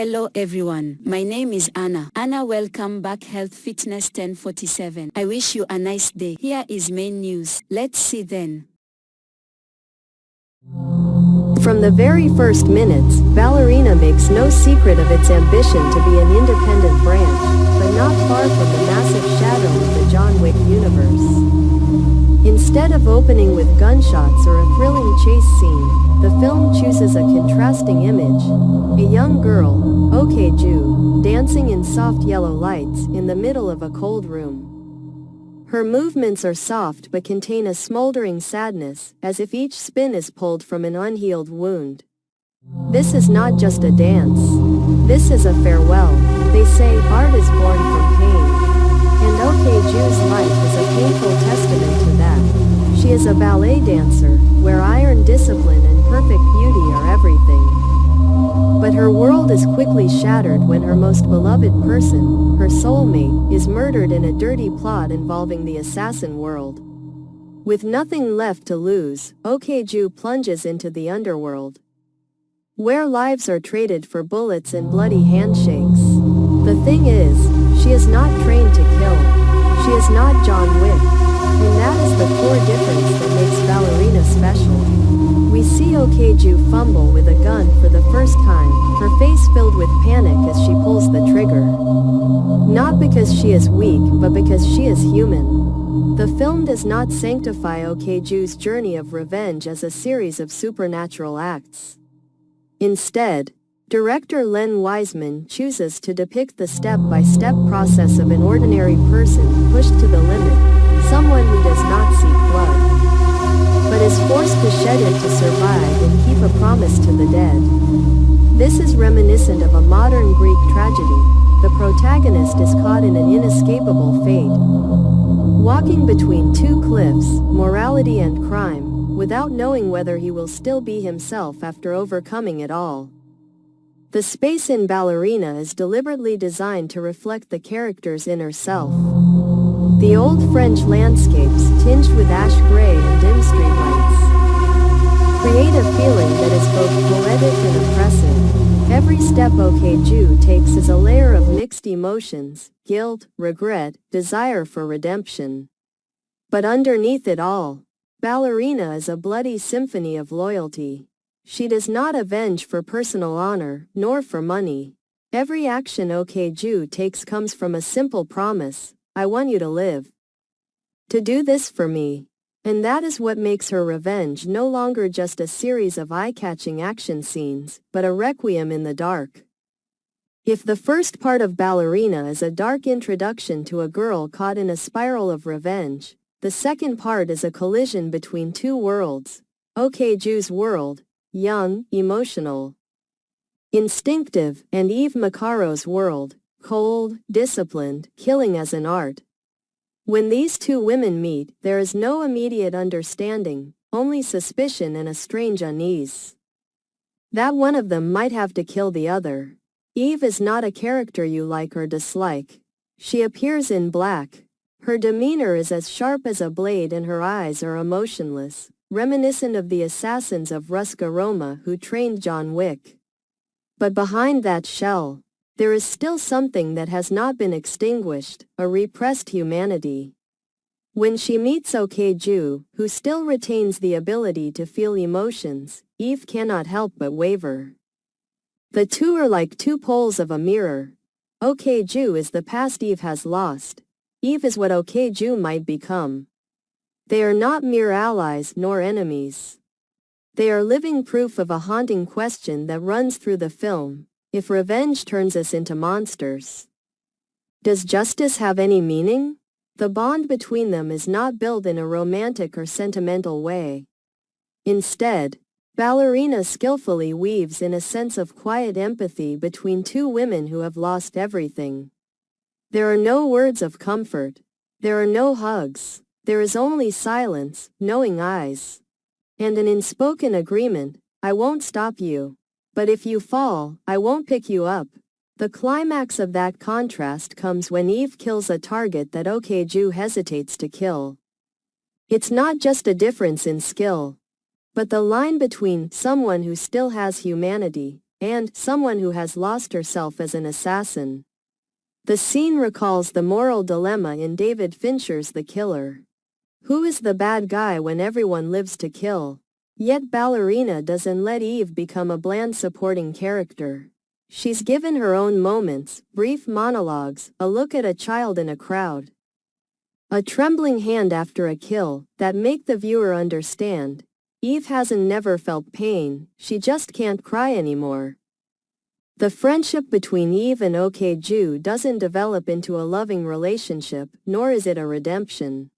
Hello everyone, my name is Anna. Anna, welcome back Health Fitness 1047. I wish you a nice day. Here is main news. Let's see then. From the very first minutes, Ballerina makes no secret of its ambition to be an independent branch, but not far from the massive shadow of the John Wick universe. Instead of opening with gunshots or a thrilling chase scene, the film chooses a contrasting image. A young girl, Ok-ju, dancing in soft yellow lights in the middle of a cold room. Her movements are soft but contain a smoldering sadness, as if each spin is pulled from an unhealed wound. This is not just a dance. This is a farewell. They say art is born from pain. And Ok-ju's life is a painful testament to that. She is a ballet dancer, where iron discipline and perfect beauty are everything. But her world is quickly shattered when her most beloved person, her soulmate, is murdered in a dirty plot involving the assassin world. With nothing left to lose, Ok-ju plunges into the underworld, where lives are traded for bullets and bloody handshakes. The thing is, she is not trained to kill. She is not John Wick. And that is the core difference that makes Ballerina special. We see Ok-ju fumble with a gun for the first time, her face filled with panic as she pulls the trigger. Not because she is weak, but because she is human. The film does not sanctify Ok-ju's journey of revenge as a series of supernatural acts. Instead, director Len Wiseman chooses to depict the step-by-step process of an ordinary person pushed to the limit, someone who does not seek blood, but is forced to shed it to survive and keep a promise to the dead. This is reminiscent of a modern Greek tragedy. The protagonist is caught in an inescapable fate, walking between two cliffs, morality and crime, without knowing whether he will still be himself after overcoming it all. The space in Ballerina is deliberately designed to reflect the character's inner self. The old French landscapes, tinged with ash gray and dim streetlights, create a feeling that is both poetic and oppressive. Every step Ok-ju takes is a layer of mixed emotions, guilt, regret, desire for redemption. But underneath it all, Ballerina is a bloody symphony of loyalty. She does not avenge for personal honor, nor for money. Every action Ok-ju takes comes from a simple promise: I want you to live. To do this for me. And that is what makes her revenge no longer just a series of eye-catching action scenes, but a requiem in the dark. If the first part of Ballerina is a dark introduction to a girl caught in a spiral of revenge, the second part is a collision between two worlds. Ok-ju's world, young, emotional, instinctive, and Eve Macaro's world, cold, disciplined, killing as an art. When these two women meet, there is no immediate understanding, only suspicion and a strange unease that one of them might have to kill the other. Eve is not a character you like or dislike. She appears in black. Her demeanor is as sharp as a blade and her eyes are emotionless, reminiscent of the assassins of Roma who trained John Wick. But behind that shell, there is still something that has not been extinguished, a repressed humanity. When she meets Ok-ju, who still retains the ability to feel emotions, Eve cannot help but waver. The two are like two poles of a mirror. Ok-ju is the past Eve has lost. Eve is what Ok-ju might become. They are not mere allies nor enemies. They are living proof of a haunting question that runs through the film: if revenge turns us into monsters, does justice have any meaning? The bond between them is not built in a romantic or sentimental way. Instead, Ballerina skillfully weaves in a sense of quiet empathy between two women who have lost everything. There are no words of comfort. There are no hugs. There is only silence, knowing eyes, and an unspoken agreement: I won't stop you. But if you fall, I won't pick you up. The climax of that contrast comes when Eve kills a target that Ok-ju hesitates to kill. It's not just a difference in skill, but the line between someone who still has humanity and someone who has lost herself as an assassin. The scene recalls the moral dilemma in David Fincher's The Killer. Who is the bad guy when everyone lives to kill? Yet Ballerina doesn't let Eve become a bland supporting character. She's given her own moments, brief monologues, a look at a child in a crowd, a trembling hand after a kill, that make the viewer understand. Eve hasn't never felt pain, she just can't cry anymore. The friendship between Eve and OK-Ju doesn't develop into a loving relationship, nor is it a redemption.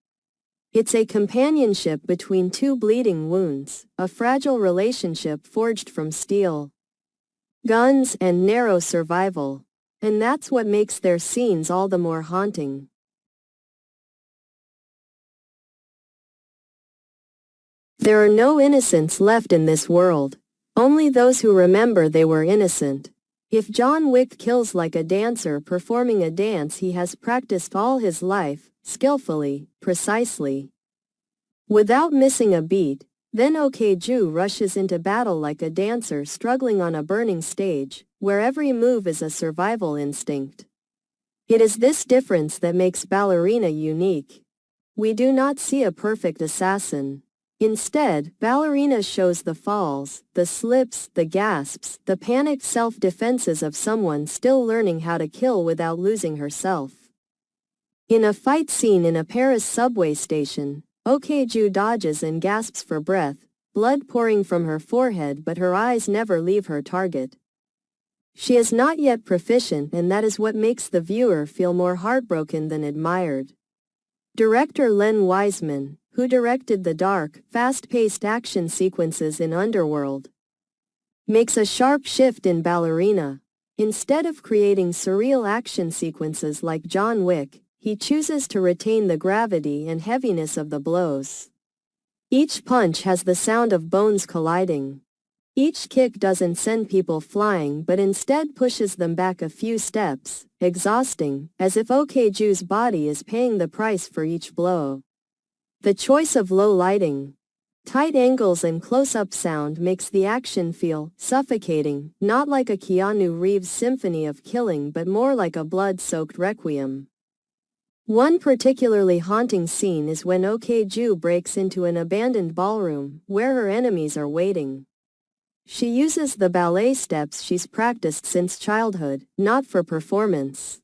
It's a companionship between two bleeding wounds, a fragile relationship forged from steel, guns, and narrow survival. And that's what makes their scenes all the more haunting. There are no innocents left in this world. Only those who remember they were innocent. If John Wick kills like a dancer performing a dance he has practiced all his life, skillfully, precisely, without missing a beat, then OK-Ju rushes into battle like a dancer struggling on a burning stage, where every move is a survival instinct. It is this difference that makes Ballerina unique. We do not see a perfect assassin. Instead, Ballerina shows the falls, the slips, the gasps, the panicked self-defenses of someone still learning how to kill without losing herself. In a fight scene in a Paris subway station, OK-Ju dodges and gasps for breath, blood pouring from her forehead, but her eyes never leave her target. She is not yet proficient, and that is what makes the viewer feel more heartbroken than admired. Director Len Wiseman, who directed the dark, fast-paced action sequences in Underworld, makes a sharp shift in Ballerina. Instead of creating surreal action sequences like John Wick, he chooses to retain the gravity and heaviness of the blows. Each punch has the sound of bones colliding. Each kick doesn't send people flying but instead pushes them back a few steps, exhausting, as if OK-Ju's body is paying the price for each blow. The choice of low lighting, tight angles and close-up sound makes the action feel suffocating, not like a Keanu Reeves symphony of killing but more like a blood-soaked requiem. One particularly haunting scene is when OK-Ju breaks into an abandoned ballroom, where her enemies are waiting. She uses the ballet steps she's practiced since childhood, not for performance,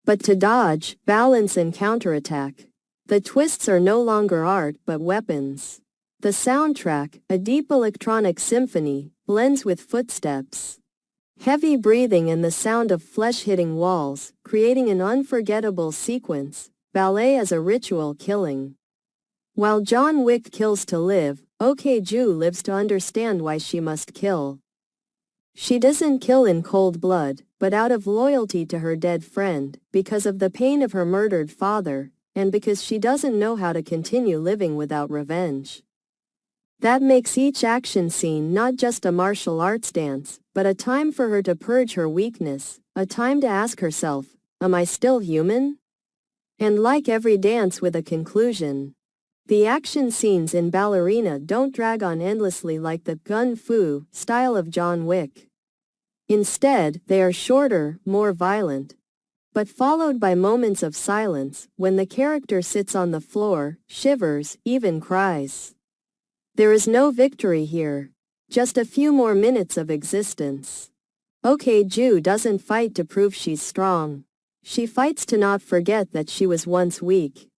but to dodge, balance and counterattack. The twists are no longer art but weapons. The soundtrack, a deep electronic symphony, blends with footsteps, heavy breathing and the sound of flesh hitting walls, creating an unforgettable sequence, ballet as a ritual killing. While John Wick kills to live, OK-Ju lives to understand why she must kill. She doesn't kill in cold blood, but out of loyalty to her dead friend, because of the pain of her murdered father, and because she doesn't know how to continue living without revenge. That makes each action scene not just a martial arts dance, but a time for her to purge her weakness, a time to ask herself, am I still human? And like every dance with a conclusion, the action scenes in Ballerina don't drag on endlessly like the gun fu style of John Wick. Instead, they are shorter, more violent, but followed by moments of silence, when the character sits on the floor, shivers, even cries. There is no victory here. Just a few more minutes of existence. OK-Ju doesn't fight to prove she's strong. She fights to not forget that she was once weak.